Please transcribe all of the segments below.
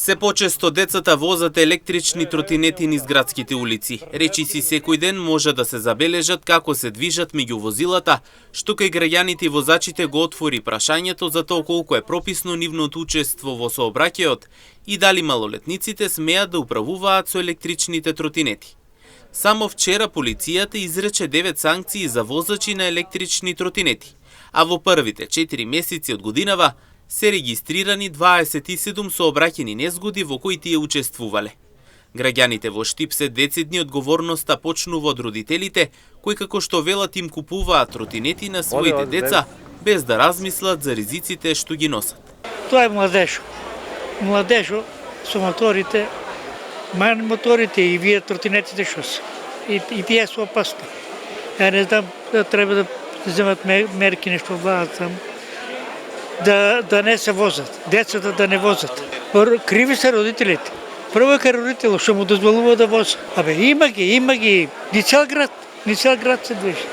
Се почесто децата возат електрични тротинети низ градските улици. Речиси секој ден може да се забележат како се движат меѓу возилата, што кај граѓаните и возачите го отвори прашањето за тоа колку е прописно нивното учество во сообраќајот и дали малолетниците смеат да управуваат со електричните тротинети. Само вчера полицијата изрече 9 санкции за возачи на електрични тротинети, а во првите 4 месеци од годинава се регистрирани 27 сообраќајни незгоди во кои тие учествувале. Граѓаните во Штип се децидни одговорноста почнува од родителите, кои како што велат им купуваат тротинети на своите деца, без да размислат за ризиците што ги носат. Тоа е младежо. Младежо со моторите, моторите и вие тротинетите што се. И тие се опасни. Ја не знам, треба да земат мерки нешто владат там. Да не се возат, децата да не возат. Криви се родителите. Прво кај родител што му дозволува да вози. Има ги. Ни цел град се движи.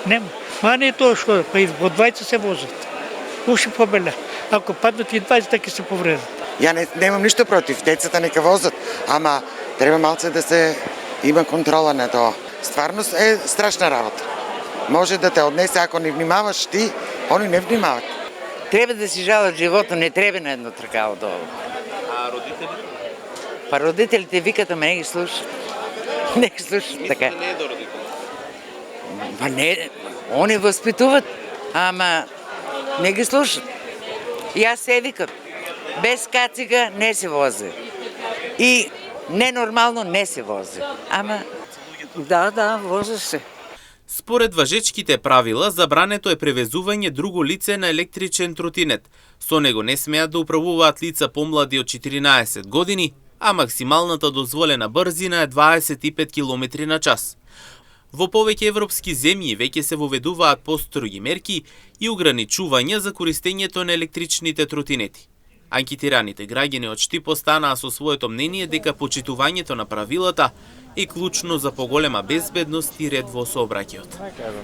Нема. Ма не е тоа што, па и во 20 се возат. Уши побеля. Ако паднат и 20, така се повредат. Ја немам ништо против, децата нека возат, ама треба малце да се има контрола на тоа. Стварно е страшна работа. Може да те однесе, ако не внимаваш ти, они не внимават. Треба да си жалат живото, не треба на едно тркало долу. А родителите? Па родителите викат, ама не ги слушат. Не ги слушат така. Не е до родителите? Па не, они възпитуват, ама не ги слушат. И аз се викам, без кацига не се вози. И ненормално не се вози. Ама, да, вози се. Според важечките правила, забрането е превезување друго лице на електричен тротинет. Со него не смеат да управуваат лица помлади од 14 години, а максималната дозволена брзина е 25 км на час. Во повеќе европски земји веќе се воведуваат построги мерки и ограничувања за користењето на електричните тротинети. Анкетираните граѓани од Штип останаа со своето мнение дека почитувањето на правилата е клучно за поголема безбедност и ред во сообраќајот.